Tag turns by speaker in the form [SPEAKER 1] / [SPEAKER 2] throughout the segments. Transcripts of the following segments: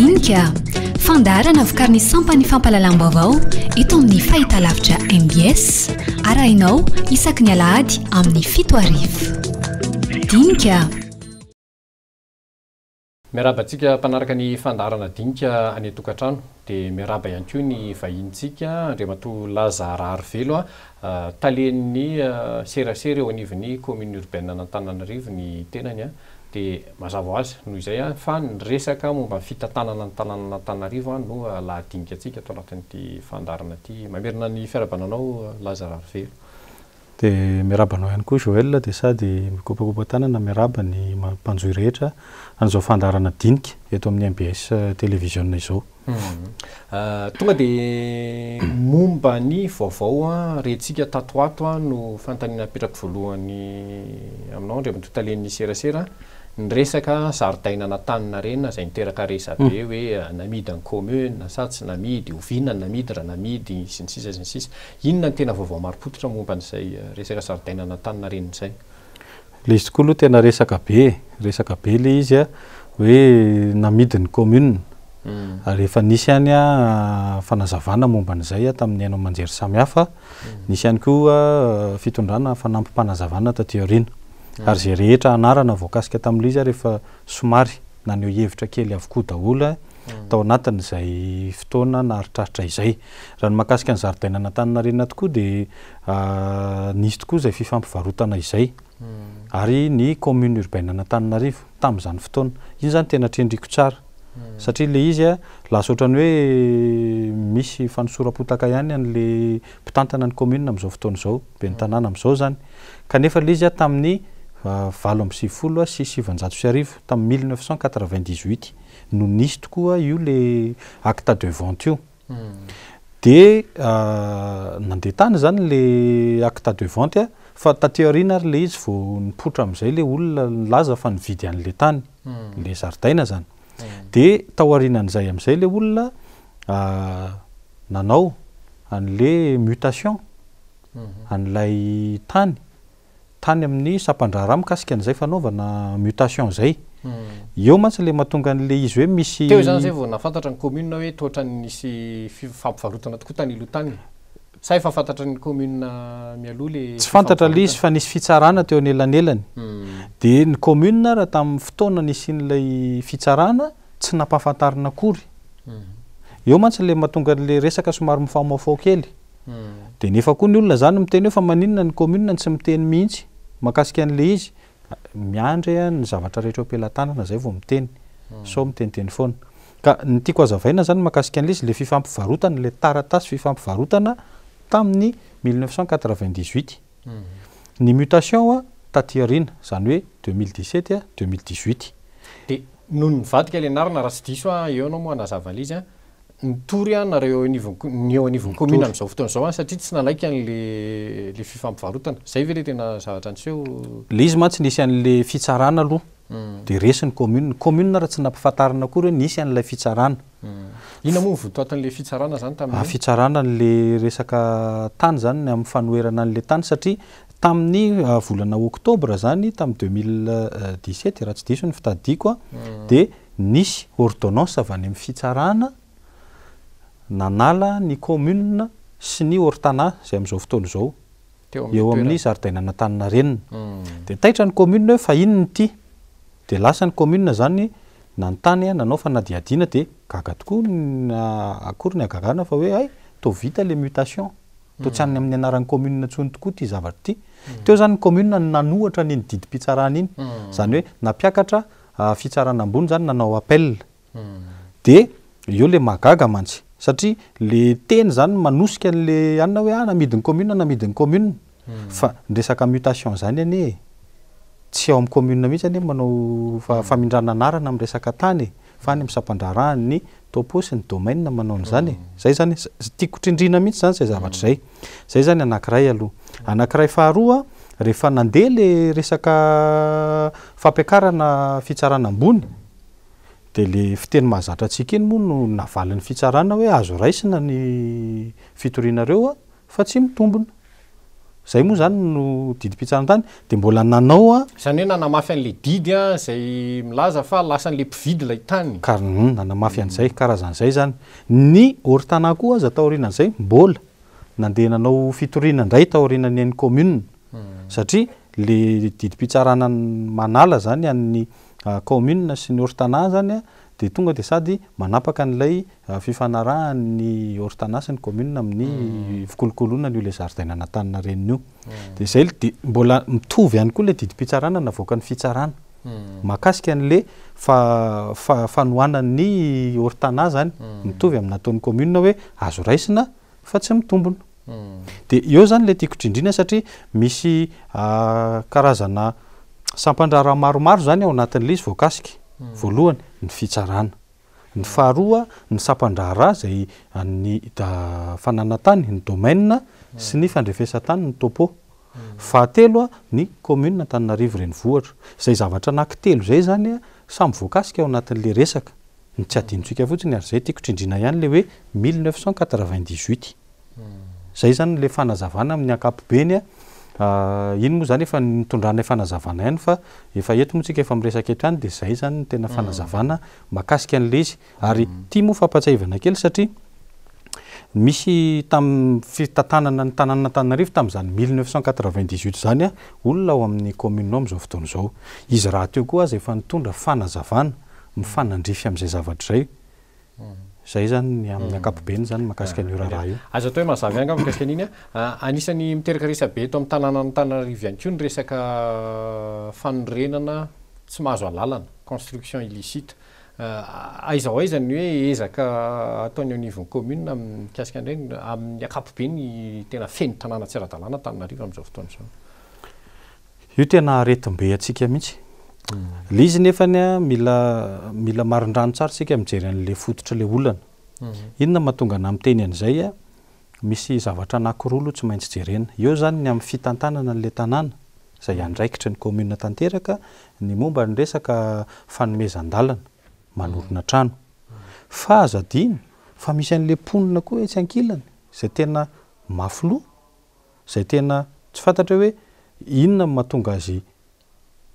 [SPEAKER 1] Dinika fandarana vokariny sampany fampalalam-baovao eto amin'ny fahitalavitra MBS arahinao isaky ny alahady amin'ny 7:00. Dinika
[SPEAKER 2] miaraba antsika mpanaraka ny fandarana Dinika any tokantrano dia miaraba ihany koa ny vahintsika Andriamatoa Lazara Arvelo talen'ny serasera eo anivon'ny commune urbaine Antananarivo ny tenany dia mazava ho azy noho izay fa niresaka momba ny fitantanana ny tanàna Antananarivo no lahadinika antsika atao anatin'ity fandarana ity. Mamerina ny fiarabananao Lazara Arvelo.
[SPEAKER 3] Dia miarabanao ihany koa Joël dia sady mikopakopa tanana miaraba ny mpanjohy rehetra an'izao fandarana Dinika eto amin'ny MBS télévision izao.
[SPEAKER 2] Tonga dia momba ny vaovao rehetsiaka tatoato no fanontaniana napetraka voalohany aminao Andriamatoa talen'ny serasera niresaka zaridaina n'Antaninarenina izay niteraka resa be hoe namidy ny commune sa tsy namidy, oviana namidy raha namidy sy ny sisa sy ny sisa. Inona ny tena vaovao marim-pototra momba n'izay resaka zaridaina n'Antaninarenina izay?
[SPEAKER 3] Le izy tokoa aloha tena resaka be le izy hoe namidy ny commune. Rehefa nisy ihany fanazavana momba n'izay tamin'ny haino manjery samihafa, nisy ihany koa fitondrana fanampim-panazavana taty aoriana. Ary zay rehetra anarana voakasika tamin'ilay izy rehefa somary naneho hevitra kely avokoa daholo tao anatin'izay fotoana naharitraritra izay. Raha ny mahakasika ny zaridaina n'Antaninarenina tokoa dia nisy tokoa izay fifampivarotana izay. Ary ny commune urbaine Antananarivo tamin'izany fotoana, iny zany tena trendriko tsara. Satria le izy lasa ohatrany hoe misy fanosorapotaka ihany an'le mpitantana ny commune amin'izao fotoana izao, be ny tanàna amin'izao zany. Kanefa le izy tamin'ny 7 sy 700 tamin'ny 1998 no nisy tokoa io le acte de vente io. Dia nandeha tany zany le acte de vente fa taty aoriana ary le izy vao nipoitra amin'izay le olona nilaza fa nividy an'le tany, le zaridaina zany. Dia tao aorianan'izay amin'izay le olona nanao an'le mutation an'ilay tany amin'ny sampandrara mikasika an'izay fanaovana mutation izay. Eo mantsy le mahatonga an'le izy hoe misy
[SPEAKER 2] teo zany zay vao nafantatra ny commune hoe toatra nisy fampivarotana tokoa tany ilo tany. Sa efa fantatra ny commune mialoha le
[SPEAKER 3] tsy fantatra le izy fa nisy fitsarana teo anelanelany. Dia ny commune raha tamin'ny fotoana nisian'ilay fitsarana tsy nampahafantarina akory. Eo mantsy le mahatonga an'le resaka somary mifamoafao kely. Dia nefa koa ny olona zany miteny hoe fa maninona ny commune tsy miteny mihitsy makasika an'le izy, miandry ny zavatra rehetra am-pelantanana zay vao miteny, sao miteniteny foana. Ka ny tiako hazavaina zany makasika an'le izy le fifampivarotana, le taratasy fifampivarotana tamin'ny 1998. Ny mutation taty aoriana zany hoe 2017 2018.
[SPEAKER 2] Dia noho ny nivadika le anarana raha tsy diso eo anao moa hanazava an'le izy nitory nareo eo anivon'ny commune amin'izao fotoana izao satria tsy nalaika an'le fifampivarotana. Zay ve le tena zavatra niseho?
[SPEAKER 3] Le izy mantsy nisy an'le fitsarana aloha. Dia resy ny commune raha tsy nampahafantarina akory hoe nisy an'ilay fitsarana.
[SPEAKER 2] Inona moa votoatan'le fitsarana zany tamin'ny
[SPEAKER 3] fitsarana n'le resaka tany zany amin'ny fanoherana an'le tany satria tamin'ny volana oktobra zany tamin'ny 2017 raha tsy diso ny fitadidiako dia nisy ordonnance avy any amin'ny fitsarana nanala ny commune sy ny ortana izay amin'izao fotoana izao eo amin'ny zaridaina n'Antaninarenina. Dia taitra ny commune hoe fa inona ity? Dia lasa ny commune zany nanontany nanao fanadihadiana dia gaga tokoa akory ny agagana fa hoe toa vita le mutation, toa tsy any amin'ny anaran'ny commune intsony tokoa ity zavatra ity. Teo zany ny commune nanohatra ny didim-pitsarana iny, zany hoe nampiakatra fitsarana ambony zany nanao appel. Dia eo le magaga mantsy satria le teny zany manosika an'le anona hoe namidy ny commune, fa resaka mutation zany anie tsy ao amin'ny commune mihitsy anie manao famindrana anarana amin'ny resaka tany fa any amin'ny sampandrarahany ny topo sy ny domaine manao an'izany. Zay zany tiako trindrina mihitsy zany zay zavatra zay. Zay zany anankiray aloha. Anankiray faharoa rehefa nandeha le resaka fampiakarana fitsarana ambony dia le fiteny mahazatra antsika iny moa no navalin'ny fitsarana hoe azo raisina ny fitorianareo fa tsy mitombona. zay moa zany no didim-pitsarana tany de mbola nanao
[SPEAKER 2] zany hoe nanamafy an'le didy zay milaza fa lasan'le mpividy lay tany
[SPEAKER 3] nanamafy an'izay karazan'izay zany ny orin-tanà koa aza taorianan'izay mbola nandeha nanao fitoriana indray taorianany an'ny commune satria le didim-pitsarana manala zany amin'ny commune sy ny orin-tanà zany de tonga de sady manapaka an'ilay fifanarahan'ny orin-tanà sy ny commune amin'ny fikolokoloana n'io le zaridaina natanina reniny io de zay de mbola mitovy ihany koa le didim-pitsarana navoaka ny fitsarana mahakasika an'le fanohanan'ny orin-tanà zany mitovy amin'ny nataon'ny commune hoe azo raisina fa tsy mitombona de eo zany le tiako trindrina satria misy karazana sampandrara maromaro zany ao anatin'le izy voakasika voalohany ny fitsarana ny faharoa ny sampandrara zay ny fananatany ny domaine sy ny fandrefesatany ny topo fahatelo ny commune Antananarivo renivohitra zay zavatra anankitelo zay zany samy voakasika ao anatin'le resaka ny tsy adinontsika fotsiny ary zay tiako trindrina ihany le hoe 1998 zay zany le fanazavana amin'ny ankapobeny iny moa zany efa nitondrana fanazavana ihany fa efa eto moa tsika efa miresaka eto ihany de zay zany tena fanazavana mahakasika an'le izy ary tia moa fampatsiahivana kely satria misy tamin'ny fitantanana ny tanàna Antananarivo tamin'izany 1998 zany olona ao amin'ny commune amin'izao fotoana izao izy raha teo koa aza efa nitondra fanazavana mifanandrify amin'izay zavatra zay zay zany amin'ny ankapobeny zany mahakasika an'io raharaha io
[SPEAKER 2] azo atao hoe mazava ihany mikasika an'iny anisany miteraka resabe eto amin'ny tanàna Antananarivo ihany koa ny resaka fanorenana tsy mahazo alalana construction illicite aiza aizany hoe ezaka ataony anivon'ny commune amin'ny mikasika an'ireny amin'ny ankapobeny tena feno tanàna tsy ara-dalàna Antananarivo amin'izao fotoana izao
[SPEAKER 3] io tena aretim-be atsika mihitsy le izy nefany mila marindrano tsara sika mijery an'le fototra le olana inona mahatonga na miteny an'izay misy zavatra anankiroa aloha tsy maintsy jerena eo zany ny amin'ny fitantanana an'le tanàna zay andraikitra ny commune tanteraka ny momba ny resaka fanomezan-dalana manorina trano fa azo adino fa misy an'le mponina koa etsy ankilany zay tena mafyloha zay tena tsy fantatra hoe inona mahatonga azy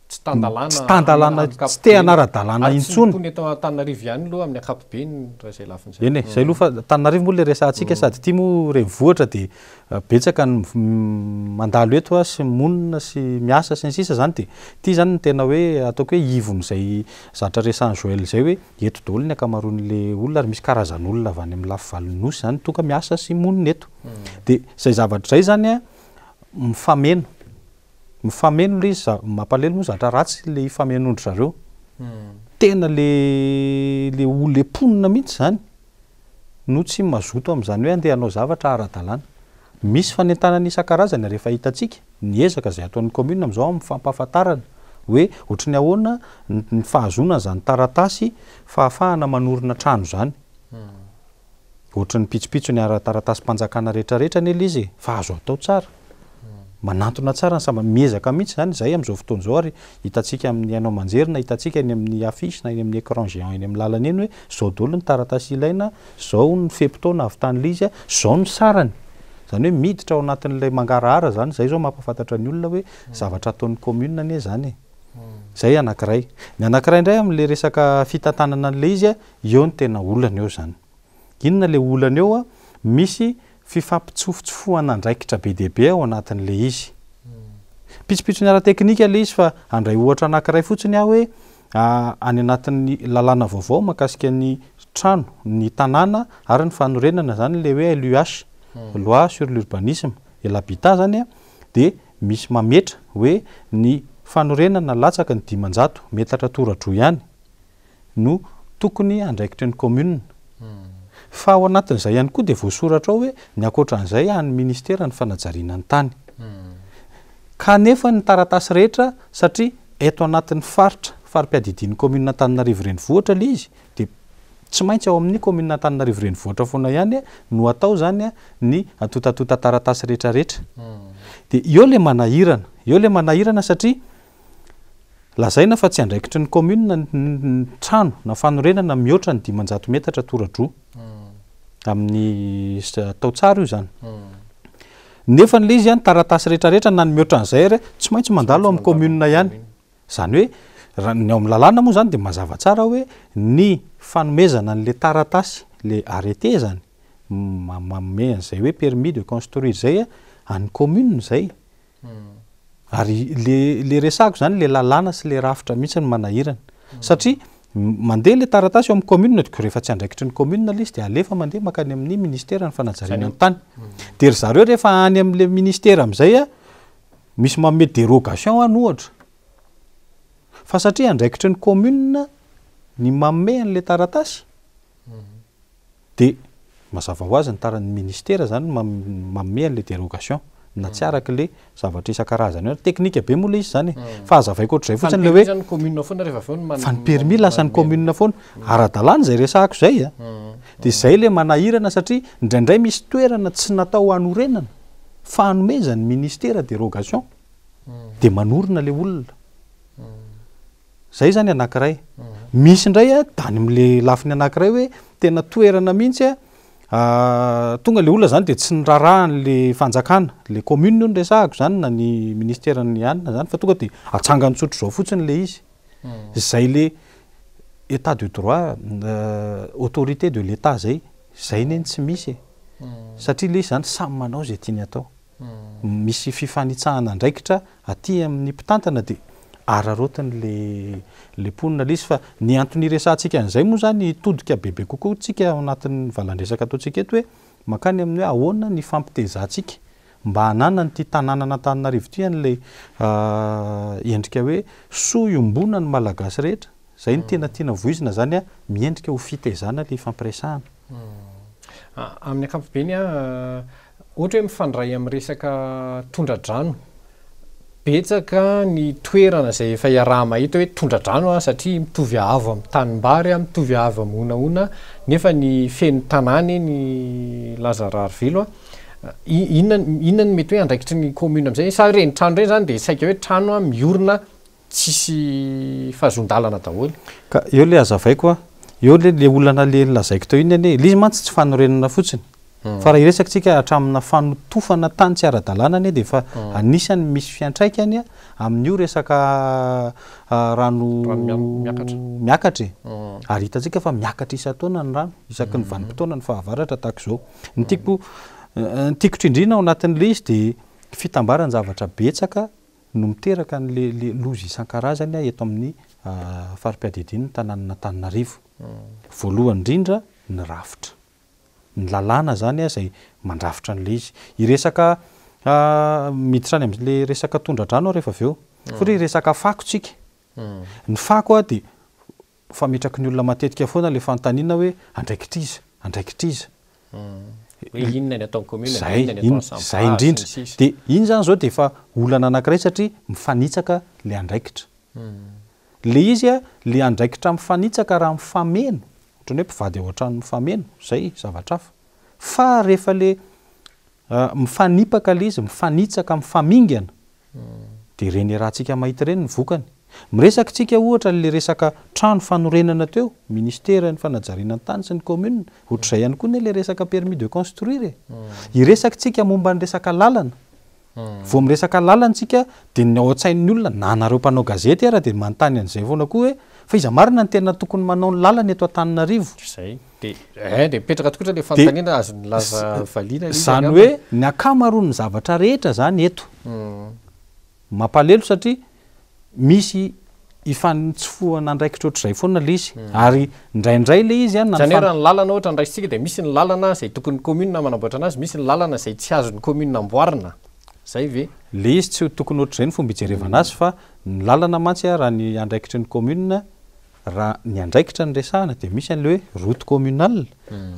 [SPEAKER 2] tsy
[SPEAKER 3] tandalana tsy te anara-dalàna intsony
[SPEAKER 2] pony eto Antananarivo ihany aloha amin'ny ankapobeny raha zay lafin'izay
[SPEAKER 3] eny zay aloha fa Antananarivo moa le resantsika sady tia moa renivohitra de betsaka ny mandalo eto sy monina sy miasa sy ny sisa zany de tia zany ny tena hoe ataoko hoe ivon'izay zatra resan Joël zay hoe eto daholo ny akamaroan'le olona ary misy karazan'olona avy any amin'ny lafy valonynosy zany tonga miasa sy monina eto de zay zavatra zay zany mifameno le izy mampalelo moa zatra ratsy le ifamenondry zareo tena le mponina mihitsy zany no tsy mazoto amin'izany hoe andeha hanao zavatra ara-dalàna misy fanentanana isan-karazany rehefa hitantsika ny ezaka zay ataon'ny commune amin'izao amin'ny fampahafantarana hoe ohatry ny ahoana ny fahazona zany taratasy fa ahafahana manorina trano zany ohatry ny pitsopitso ny ara-taratasy mpanjakana rehetrarehetra ny izy fa azo atao tsara manantona tsara ny samba miezaka mihitsy zany zay amin'izao fotoana izao ary hitantsika amin'ny hainao manjerina hitantsika eny amin'ny affiche na eny amin'ny écran géant eny amin'ny lalana eny hoe zao daholo ny taratasy ilaina zao ny fepotona avy tany izy zao ny sarany zany hoe miditra ao anatin'ilay mangarahara zany zay zao mampafantatra ny olona hoe zavatra ataon'ny commune ane zany zay anankiray ny anankiray indray amin'le resaka fitantanana an'le izy eo ny tena olana eo zany inona le olana eo misy fifampitsofotsofohana andraikitra be dehibe ao anatin'le izy pitsopitso ny ara-teknika le izy fa andray ohatra anankiray fotsiny aho hoe any anatin'ny lalàna vaovao mahakasika ny trano ny tanàna ary ny fanorenana zany le hoe LUH loi sur l'urbanisme et l'habitat zany de misy mametra hoe ny fanorenana latsaka ny 500 metatra toradroa ihany no tokony andraikitry ny commune fa ao anatin'izay ihany koa de voasoratra ao hoe ny ankoatran'izay any ministera ny fanajariana ny tany kanefa ny taratasy rehetra satria eto anatin'ny farim-piadidian'ny commune Antananarivo renivohitra le izy de tsy maintsy ao amin'ny commune Antananarivo renivohitra foana ihany no atao zany ny atotatota taratasy rehetrarehetra de eo le manahirana satria lazaina fa tsy andraikitry ny commune ny trano na fanorenana mihoatra ny 500 metatra toradroa amin'ny atao tsara io zany nefa nle izy any taratasy rehetrarehetra na ny mihoatra an'izay ary tsy maintsy mandalo amin'ny commune ihany zany hoe raha ny ao amin'ny lalàna moa zany dia mazava tsara hoe ny fanomezana n'le taratasy le arrêté zany manome an'izay hoe permis de construire zay any commune zay ary le resako zany le lalàna sy le rafitra mihitsy ny manahirana satria mandeha le taratasy eo amin'ny commune diko rehefa tsy andraikitry ny commune le izy dia alefa mandeha makany amin'ny ministère ny fanajariana ny tany dia ry zareo rehefa any amin'le ministère amin'izay misy manome dérogation any ohatra fa satria andraikitry ny commune ny manome an'le taratasy dia mazava ho azy ny taran'ny ministère zany manome an'le dérogation na tsy araka le zavatra isan-karazany hoe teknika be moa le izy zany fa azavaiko ohatr'izay fotsiny le hoe fa ny permis lasa ny commune foana ara-dalàna zay resahako zay dia zay le manahirana satria indraindray misy toerana tsy natao hanorenana fa hanomezany ministère dérogation dia manorina le olona zay zany anankiray misy indray tany am'le lafiny anankiray hoe tena toerana mihitsy tonga le olona zany dia tsy nirarahan'le fanjakana le commune io nresahako zany na ny ministère ny anina zany fa tonga dia atsangany tsotro zao fotsiny le izy zay le état de droit autorité de l'état zay neny tsy misy satria le izy zany samy manao zay tiany atao misy fifanitsahana andraikitra aty amin'ny mpitantana dia ararotiny le ponina le izy fa ny antony resantsika an'izay moa zany todika bebe kokoa tsika ao anatin'ny valandresaka ataontsika eto hoe makany amin'ny hoe ahoana ny fampitezantsika mba hanana nyty tanàna n'Antananarivo ty an'ilay endrika hoe soa iombona ny malagasy rehetra zay ny tena tiana voizina zany miendrika ho fitezana le fampiresahana
[SPEAKER 2] amin'ny ankapobeny ohatra hoe mifandray amin'ny resaka tondra-drano betsaka ny toerana zay efa iaraha mahita hoe tondra-drano satria mitovy avo amin'ny tanimbary mitovy avo amin'ny onaona nefa ny feno tanàny ny lazararivelo inona ny mety hoe andraikitry ny commune amin'izay sa reny trano reny zany dia saika hoe trano miorina tsisy fahazondalana daholo
[SPEAKER 3] ka eo le azavaiko eo le olana le lazaiko teo iny ane le izy mantsy tsy fanorenana fotsiny fa raha iresaktsika hatramina fanotofana tany tsy ara-dalàna ane dia fa anisany misy fiantraikany amin'io resaka rano miakatra ary hitantsika fa miakatra isa-taona ny rano isaky ny vanim-potoana ny fahavaratra tahaka izao ny tiako trindrina ao anatin'le izy dia fitambarany zavatra betsaka no miteraka n'le lozy isan-karazany eto amin'ny farim-piadidiny ny tanàna Antananarivo voalohany indrindra ny rafitra ny lalàna zany zay mandrafitra an'le izy iresaka miditra any amin'le resaka tondra-drano rehefa avy eo fotry resaka fako tsika ny fako dia fametraky ny olona matetika foana le fanontaniana hoe andraikitra iza zay indrindra dia iny zany zao dia efa olana anankiray satria mifanitsaka le andraikitra le izy le andraikitra mifanitsaka raha mifameno ohatrany hoe mpivady ao an-trano mifameno zay zavatra hafa fa rehefa le mifanipaka le izy mifanitsaka mifamingana dia reny rahantsika mahita ireny ny vokany miresaka tsika ohatra le resaka trano fanorenana teo ministère ny fanajariana ny tany sy ny commune ohatr'izay ihany koa le resaka permis de construire iresaka tsika momba ny resaka lalana vao miresaka lalana tsika dia ny ao an-tsain'ny olona na anareo mpanao gazety ara dia manontany an'izay foana koa hoe fa iza marina ny tena tokony manao ny lalana eto Antananarivo
[SPEAKER 2] zay dia mipetraka tokotra le fanontaniana azo ny laza valiana
[SPEAKER 3] zany hoe ny akamaroany zavatra rehetra zany eto mampalelo satria misy ifanitsofoana andraikitra ohatr'izay foana le izy ary indraindray le izy
[SPEAKER 2] zany hoe raha ny lalana ohatra andraisitsika dia misy ny lalana zay tokony commune manamboatra anazy misy ny lalana zay tsy azony commune amboarina zay ve
[SPEAKER 3] le izy tsy tokony ohatr'izay ny fomba ijerevana azy fa ny lalana mantsy raha ny andraikitry ny commune raha ny andraikitra ny resahana dia misy an'le hoe route communale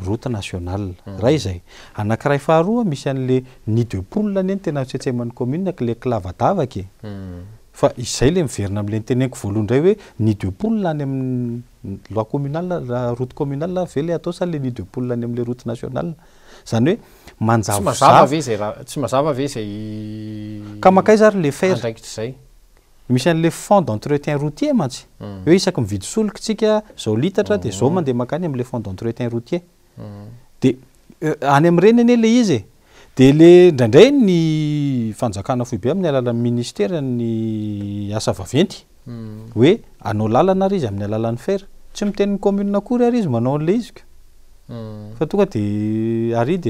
[SPEAKER 3] route nationale raha izay anankiray faharoa misy an'le nid de poule eny tena tsetseman'ny commune le clavadavaky fa izay le miverina amin'le niteneniko voalohany indray hoe nid de poule any amin'ny loi communale route communale ve le atao sa le nid de poule any amin'le route nationale zany hoe
[SPEAKER 2] tsy mazava ve zay
[SPEAKER 3] ka makay zary le fer
[SPEAKER 2] andraikitra zay
[SPEAKER 3] misy an'le fond d'entretien routier mantsy hoe isaky mividy solika tsika zao litatra dia zao mandeha makany amin'le fond d'entretien routier dia any amin'ireny anie le izy de le ndraindray ny fanjakana foibe amin'ny alalan'ny ministera ny asa vaventy hoe anao lalana ary izy amin'ny alalan'ny fer tsy miteniny commune akory ary izy manao an'le izy fa tonga de ary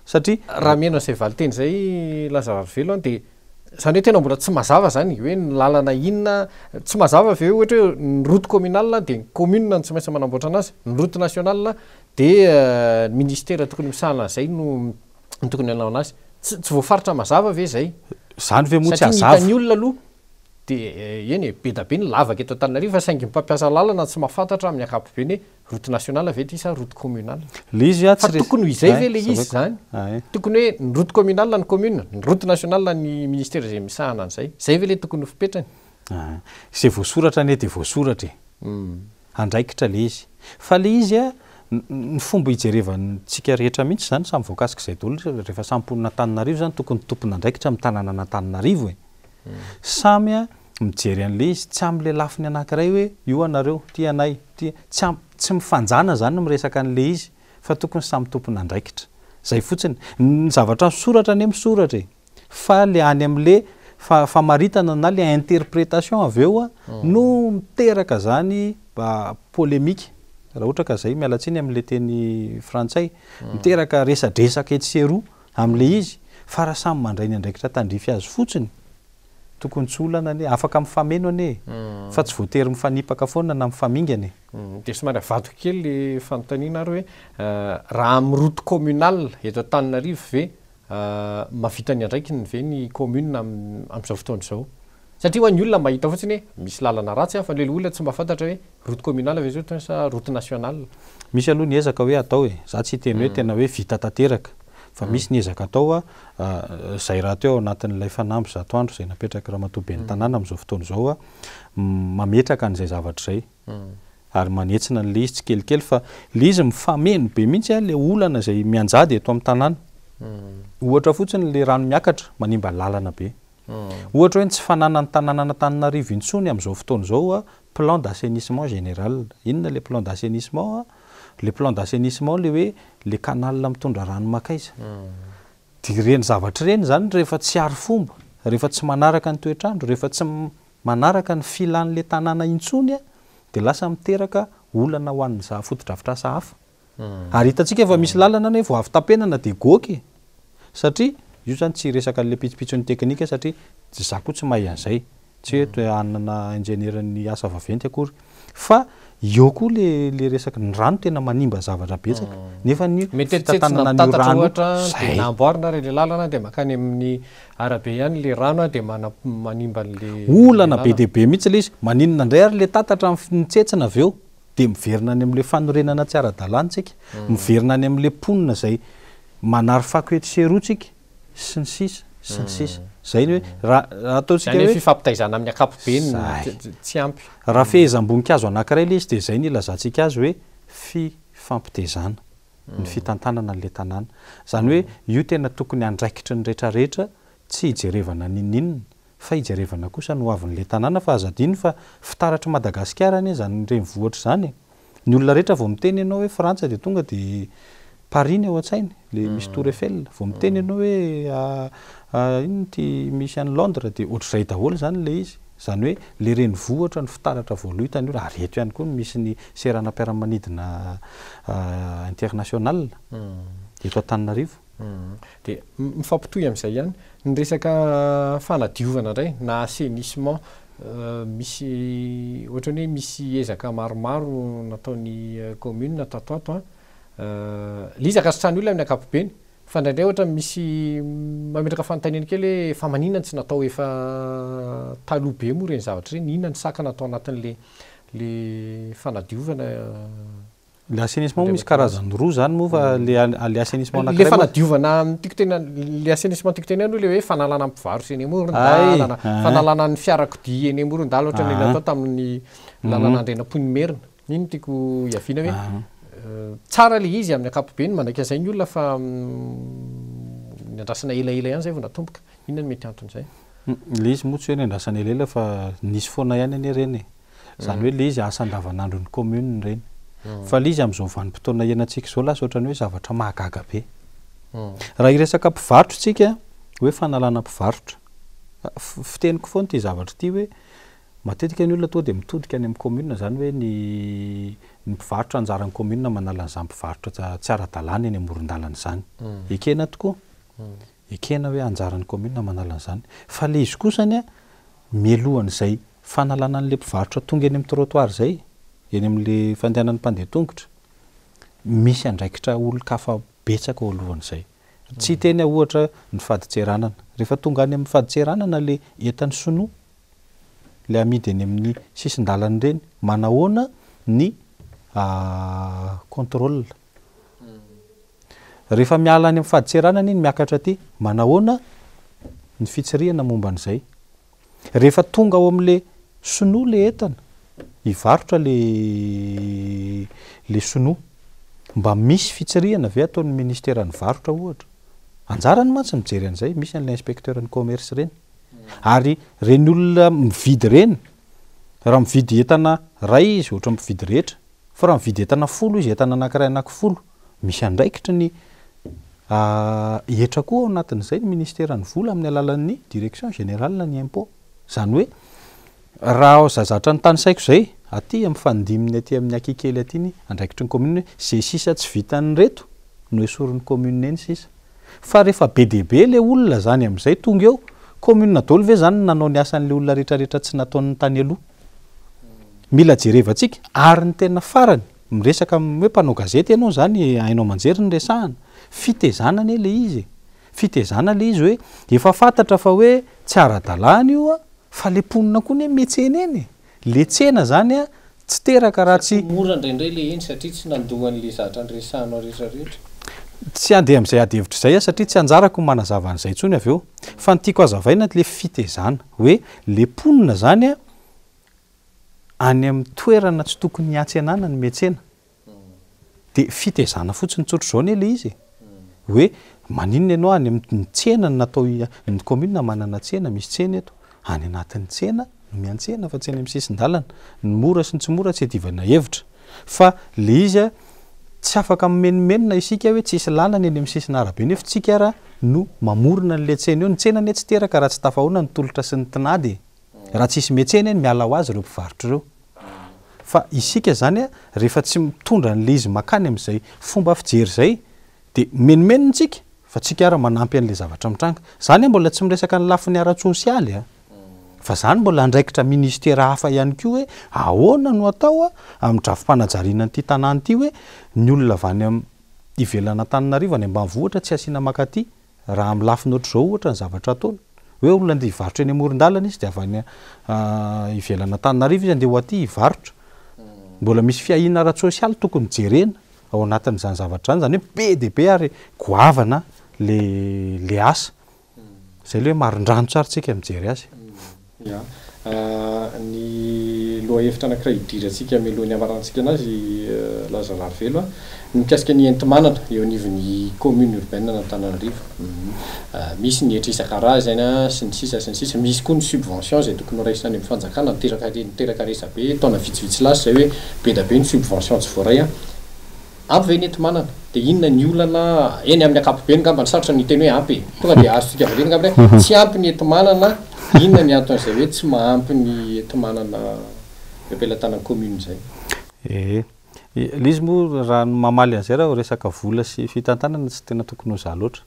[SPEAKER 3] satria
[SPEAKER 2] raha mihaino izay valiteny zay lazararivelo de zany hoe tena mbola tsy mazava zany hoe ny lalana inona tsy mazava ve ohatra hoe ny route communale de commune no tsy maintsy manamboatra anazy ny route nationale de ministera tokony misahana zay no tokony anao anazy tsy voafaritra mazava ve zay
[SPEAKER 3] zany ve moa tsy
[SPEAKER 2] azava
[SPEAKER 3] azava
[SPEAKER 2] ny olona aloha de eny be da be ny lavaka eto Antananarivo fa saingy mpampiasa lalana tsy mahafantatra amin'ny ankapobeny hoe route nationale ve ty sa route communale
[SPEAKER 3] le izy
[SPEAKER 2] fa tokony izay ve le izy zany tokony hoe ny route communale ny commune ny route nationale ny ministera zay misahana an'izay zay ve le tokony fipetrany
[SPEAKER 3] zay voasoratra ane de voasoratra andraikitra le izy fa le izy ny fomba hijerevantsika rehetra mihitsy zany samy voakasika izay daholo rehefa samponina Antananarivo zany tokony tompona andraikitra amin'ny tanàna Antananarivo samy mijery an'le izy tsy am'le lafiny anankiray hoe io anareo ty anay ty tsy mifanjana zany miresaka an'le izy fa tokony samy tompona andraikitra zay fotsiny ny zavatra misoratra ane misoratra fa le any am'le famaritana na le interprétation avy eo no miteraka zany polémique raha ohatra ka zay mialatsiny am'le teny frantsay miteraka resadresaka etsy sy eroa am'le izy fa raha samy mandray ny andraikitra tandrify azy fotsiny tokony tsy olana ane afaka mifameno ane fa tsy voatery mifanipaka foana na mifamingany
[SPEAKER 2] de somary vato kely le fanontaniana ary hoe raha amin'ny route communale eto Antananarivo ve mavita ny andraikiny ve ny commune amin'izao fotoana izao satria ho an'ny olona mahita fotsiny hoe misy lalana ratsy fa le olona tsy mahafantatra hoe route communale ve zao sa route nationale
[SPEAKER 3] misy aloha ny ezaka hoe atao za tsy teny hoe tena hoe vita tanteraka fa misy ny ezaka atao zay raha teo anatin'ilay fanamby zato andro zay napetraka ramatoabe ny tanàna amin'izao fotoana izao mametraka an'izay zavatra zay ary manetsina n'le izy tsy kelikely fa le izy mifameno be mihitsy le olana zay mianjady eto amin'ny tanàna ohatra fotsiny le rano miakatra manimba lalana be ohatra hoe tsy fananany tanàna Antananarivo intsony amin'izao fotoana izao plan d'assainissement général inona le plan d'assainissement le plan d'assainissement le hoe le canal mitondra rano makaiza de reny zavatra reny zany rehefa tsy ary fomba rehefa tsy manaraka ny toetrandro rehefa tsy manaraka ny filan'le tanàna intsony de lasa miteraka olana ho an'ny fotodrafitrasa hafa ary hitantsika efa misy lalana ne vao avy tapenana de goky satria io zany tsy resaka le pitsopitsony teknika satria za koa tsy mahay an'izay tsy hoe anana ingénieurny asa vaventy akory fa eo koa le resaka ny rano tena manimba zavatra betsaka nefa ny
[SPEAKER 2] fitantanana ny rano de namboarina le lalana de makany amin'ny arabe ihany le rano de manimba le
[SPEAKER 3] olana be deaibe mihitsy le izy maninona indray ary le tatatra nitsetsina avy eo de miverina any am'le fanorenana tsy ara-dalantsika miverina any am'le ponina zay manary fako ety serotsika sy ny sisa zay hoe raha ataotsika hoe
[SPEAKER 2] fifampitaizana amin'ny ankapobeny tsy ampy
[SPEAKER 3] raha fehezam-boninkazo anankiray le izy de zay ny ilazantsika azy hoe fifampitezana ny fitantanana n'le tanàna zany hoe io tena tokony andraikitry ny rehetrarehetra tsy hijerevana ninninona fa hijerevana kosa no avin'le tanàna fa azadiny fa fitaratra Madagasikara ane zany renivohatra zany ny olona rehetra vao miteny ianao hoe Frantsa de tonga de Paris ao an-tsainy le misy Tour Eiffel vao miteny ianao hoe ino ty misy any Londres de ohatr'izay daholo zany le izy zany hoe le renivohatra ny fitaratra voaloitany io ary eto ihany koa misy ny seranam-piaramanidina international eto Antananarivo
[SPEAKER 2] de mifampitohy amin'izay ihany ny resaka fanadiovana indray na assainissement misy ohatra hoe misy ezaka maromaro nataon'ny commune tatoato lizaka sitrany olona amin'ny ankapobeny fa indraindray ohatra misy mametraka fanontaniana kely hoe fa maninona tsy natao efa taloha be moa reny zavatra reny inona ny saka natao anatin'le fanadiovana
[SPEAKER 3] le assainissement misy karazany roa zany moa fa le assainissement
[SPEAKER 2] le fanadiovana tiako tena le assainissement tiako tena le hoe fanalana mpivarotra eny amoron-dalana fanalana ny fiarakodia eny amoron-dala ohatra ny natao tamin'ny lalana andrenam-ponimerina iny tiako iaviana hoe tsara le izy amin'ny ankapobeny manaiky an'izay ny olona fa ny andrasana elaela ihany zay vao natomboka inona ny mety anton'izay
[SPEAKER 3] le izy moa tsy hoe ny andrasana elaela fa nisy foana ihany ane reny zany hoe le izy asa andavanandro ny commune reny fa le izy amin'izao vanim-potoana ianantsika zao lasa ohatrany hoe zavatra mahagaga be raha iresaka mpivarotra tsika hoe fanalana mpivarotra fiteniko foana ty zavatra ty hoe matetika ny olona toa de mitodika any amin'ny commune zany hoe ny mpivarotra anjaran'ny commune manala an'izany mpivarotra tsy ara-dalàna eny amoron-dalana zany ekena tokoa ekena hoe anjaran'ny commune manala an'izany fa le izy kosany a mialohan'izay fanalana an'le mpivarotra tonga eny amin'ny trottoir zay eny amin'le fandehanan'ny mpandeha tongotra misy andraikitra olon-kafa betsaka ao alohan'izay tsy teny ohatra ny faditseranana rehefa tonga any amin'ny faditseranana le entan'ny sonoa le amidy eny amin'ny sisin-dalana ireny manahoana ny contrôle rehefa miala any amin'ny faditseranana iny miakatra aty manahoana ny fitsirihana momba an'izay rehefa tonga ao amin'le sonoa le entana hivarotra le sonoa mba misy fitsirihana ve ataon'ny ministeran'ny varotra ohatra anjarany mantsy mijery an'izay misy an'le inspecteurny commerce reny ary reny olona mividy reny raha mividy entana ray izy ohatra mividy rehetra fa raha mividy entana 10 izy entana anankiray anaky 10 misy andraikitra ny etra koa ao anatin'izay ny ministeran'ny vola amin'ny alalan'ny direction générale ny impôt zany hoe raha zazatra ny tany saiko zay aty amin'ny fandiminy aty amin'ny akikely aty ny andraikitry ny commune zay sisa tsy vitany reto no esorin'ny commune eny sisa fa rehefa be deaibe le olona zany amin'izay tonga eo commune daholo ve zany nanao ny asan'le olona rehetrarehetra tsy nataon'ny tany aloha mila jerevantsika ary ny tena farany miresaka hoe mpanao gazety ianao zany hainao manjery ny resahana fitezanany le izy fitezana le izy hoe efa fantatra fa hoe tsy ara-dalàna io a fa le ponina koa ny metsena eny le tsena zany a tsy teraka raha tsy
[SPEAKER 2] mora indraindray le eny satria tsy nandohan'le zatra ny resahanao rehetrarehetra
[SPEAKER 3] tsy andeha amin'izay adihevitra izay a satria tsy anjarako manazava an'izay ntsony avy eo fa ny tiako azavaina le fitezana hoe le ponina zany a any amin'ny toerana tsy tokony hiantsenana ny metsena de fitezana fotsiny tsotro zao ny le izy hoe maninona ianao any amin'ny tsena natao ny commune manana tsena misy tsena eto any anatin'ny tsena no miantsena fa tsy any amin'ny sisin-dalana ny mora sy ny tsy mora tsy adivana hevitra fa le izy a tsy afaka mimenimenina isika hoe tsisy lalana eny amin'ny sisina arabe nefa tsika ara no mamorona n'le tsena eo ny tsena ny tsy teraka raha tsy tafahoana ny tolotra sy ny tinady raha tsisy metsena eny miala ho azy ireo mpivarotra ireo fa isika zany a rehefa tsy mitondra n'le izy makany amin'izay fomba fijery zay de menimenina tsika fa tsika ara manampy an'le zavatra mitranga zany mbola tsy miresaka ny lafiny ara-tsosialy a fa zany mbola andraikitra ministera hafa ihany koa hoe ahoana no atao a amin'ny drafim-panajariana n'ity tanàny ity hoe ny olona avy any ivelana Antananarivo any ambanivohitra tsy asiana makaty raha amin'ny lafiny ohatr' zao ohatra ny zavatra ataony hoe olona andeha hivarotra eny amoron-dalana izy de avy any ivelana Antananarivo izy andeha ho aty hivarotra mbola misy fiahina ara-tsosialy tokony jerena ao anatin'izany zavatra zany zany hoe be de be ary goavana le asa zay le hoe marin-drano tsara tsika mijery azy
[SPEAKER 2] ya ny loha hevitra anankiray idirantsika mialohan'ny amarantsika anazy lazarary velo a mikasika ny enti-manana eo anivon'ny commune urbaine n'Antananarivo misy ny hetra isan-karazany sy ny sisa misy koa ny subvention zay tokony raisina any amin'ny fanjakana niteraka resabe taona vitsivitsy lasy zay hoe be da be ny subvention tsy voaray a ampy ve ny enti-manana de inona ny olana eny amin'ny akapobe ngamba ny sarotra ny teny hoe ampy tonga de azontsika valeny ngamba tsy ampy ny enti-manana inona ny aton'izay hoe tsy mahampy ny enti-manana ampelantanan'ny commune zay
[SPEAKER 3] le izy moa raha mamaly an'izay raha resaka vola sy fitantanana tsy tena tokony ho za loatra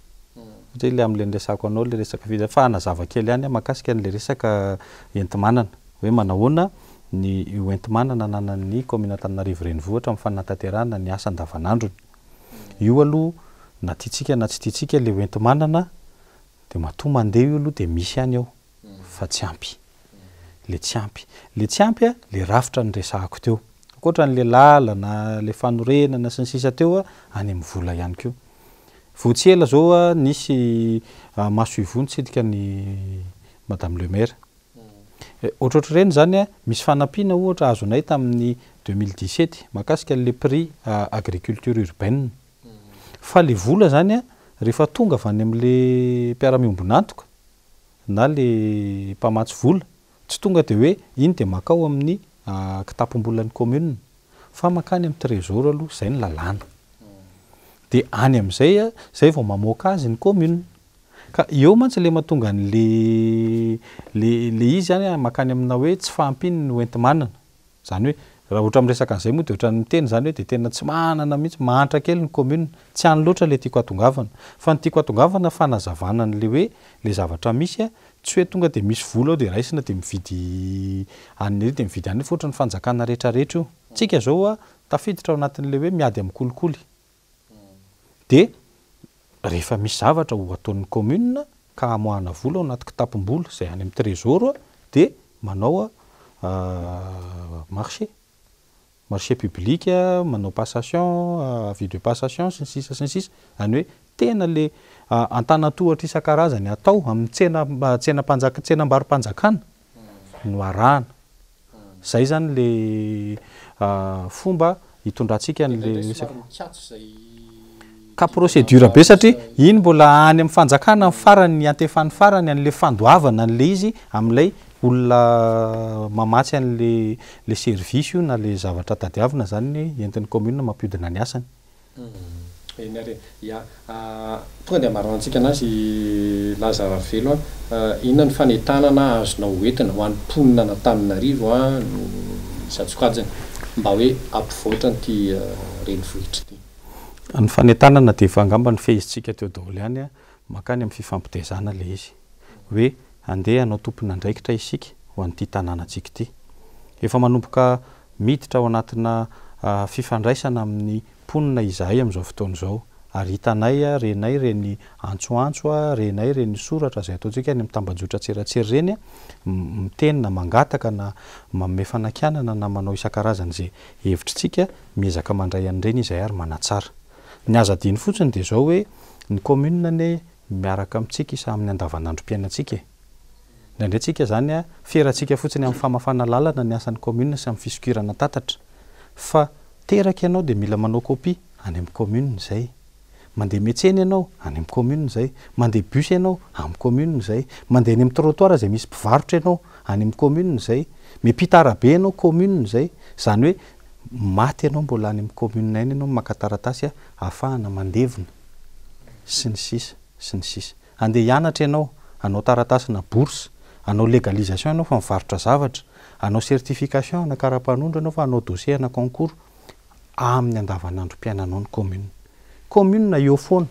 [SPEAKER 3] satria le amin'le nresako anao le resaka fa hanazava kely ihany mahakasika an'le resaka enti-manana hoe manahoana ny enti-manana nanan'ny commune Antananarivo renivohitra amin'ny fanantanterahana ny asa andavanandrony io aloha na tiatsika na tsy tiatsika le enti-manana de matoa mandeha io aloha de misy ihany ao fa tsy ampy le tsy ampy a le rafitra ny resahako teo koatra n'le lalana le fanorenana sy ny sisa teo a any amin'ny vola ihany koa votsy ela zao a nisy maso ivony tsidika ny madame le maire ohatroatra reny zany a misy fanampiana ohatra azonay tamin'ny 2017 mahakasika le prix agriculture urbaine fa le vola zany a rehefa tonga avy any amin'le mpiara-miombonantoka na le mpamatsy vola tsy tonga de hoe iny de makao amin'ny kitapom-bolan'ny commune fa makany amin'ny trésor aloha zay ny lalàna de any amin'izay zay vao mamoaka azy ny commune ka eo mantsy le mahatonga le izy zany makany amina hoe tsy fahampiny no enti-manana zany hoe raha ohatra miresaka an'izay moa de ohatra miteny zany hoe de tena tsy manana mihitsy mahantra kely ny commune tsy any loatra le tiako atongavana fa ny tiako atongavana fanazavana n'le hoe le zavatra misy tsy hoe tonga de misy vola ao de raisina de mividy any de mividy any fa ohatra ny fanjakana rehetrarehetra io tsika zao tafiditra ao anatin'le hoe miady amin'ny kolikoly de rehefa misy zavatra ho ataon'ny commune ka amoahana vola ao anaty kitapom-bola zay any amin'ny trésor de manao marché public manao passation avis de passation sy ny sisa any hoe tena le antanatohatra isan-karazany atao amin'ny tsenam-baro-panjakana no arahana zay zany le fomba hitondrantsika n'le ka procédure be satria iny mbola any amin'ny fanjakana farany antefany farany an'le fandoavana an'le izy amin'ilay olona mamatsy an'le service io na le zavatra tadiavina zany entin'ny commune mampiodina ny asany.
[SPEAKER 2] Eny ary tonga de marona antsika anazy Lazara Velo inona ny fanetanana azonao hoentina ho an'ny mponina n'Antananarivo Satsokajany mba hoe ampivoatra n'ity renivohitra ity.
[SPEAKER 3] Ny fanetanana de efa angamba ny fehizitsika teo daholo ihany makany amin'ny fifampitezana le izy hoe andeha anao tompona andraikitra isika ho an'ity tanànantsika ity efa manomboka miditra ao anatina fifandraisana amin'ny mponina izahay amin'izao fotoana izao ary hitanay renay reny antsoantso renay reny soratra zay ataontsika any amin'ny tambajotra tserasera reny mitenina mangataka na manome fanakianana na manao isan-karazany zay hevitritsika miezaka mandray an'ireny izahay ary manatsara ny aza diny fotsiny de zao hoe ny commune ne miaraka amintsika isa amin'ny andavanandrom-piainantsika ndraindray tsika zany feratsika fotsiny amin'ny famafana lalana ny asan'ny commune sy amin'ny fisokirana tatatra fa teraka ianao de mila manao copie any amin'ny commune zay mandeha metseny ianao any amin'ny commune zay mandeha bus ianao amin'ny commune zay mandeha any amin'ny trottoir zay misy mpivarotra ianao any amin'ny commune zay miampita arabe ianao commune zay zany hoe maty ianao mbola any amin'ny commune eny ianao maka taratasy ahafahana mandevina sy ny sisa andeha hianatra ianao anao taratasy na bourse anao légalisation ianao fa mivarotra zavatra anao certification na kara-panondro ianao fa anao dossier na concours amin'ny andavanandrom-piainanao ny commune eo foana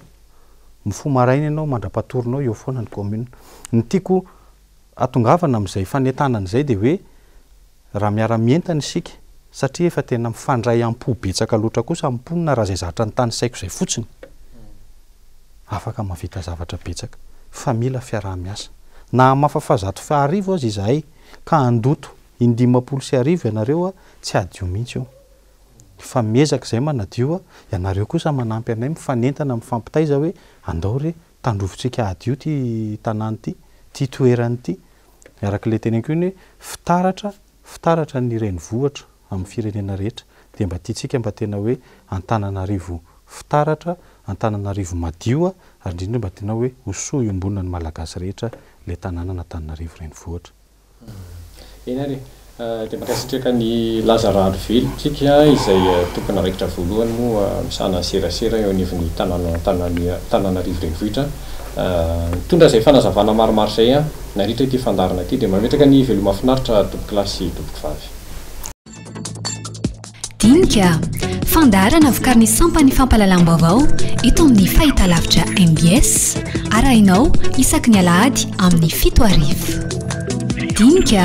[SPEAKER 3] mifo maraina ianao mandra-patoronao eo foana ny commune ny tiako atongavana amin'izay fanetanana izay de hoe raha miara-mientana isika satria efa tena mifandray am-po betsaka loatra kosa amin'ny mponina raha zay zavatra ny tany saiko zay fotsiny afaka mavita zavatra betsaka fa mila fiaraha-miasa na mafafazato faharivo azy izahay ka andoto indimapolo sy arivo ianareo tsy adio mihitsy io fa miezaka zay manadio ianareo kosa manampy anay mifanentana mifampitaiza hoe andao re tandrovotsika adio ty tanàny ty toerany ty miaraka le tenenko iny hoe fitaratra ny renivohitra amin'ny firenena rehetra de mba tiatsika mba tena hoe Antananarivo fitaratra Antananarivo madio ary indrindra mba tena hoe hosoa iombonina ny malagasy rehetra le tanàna n'Antananarivo renivohitra.
[SPEAKER 2] Eny ary de makasitraka ny Lazara Velo tsika izay tompona raikitra voalohany moa misana serasera eo anivon'ny Antananarivo renivohitra mitondra zay fanazavana maromaro zay naritra ity fandarana ity de mametraka ny velo mahafinaritra tompoko lahy sy tompoko vavy.
[SPEAKER 1] Dinika fandarana vokariny sampany fampalalam-baovao eto amin'ny fahitalavitra MBS arahinao isaky ny Alahady amin'ny 7 arivo. Dinika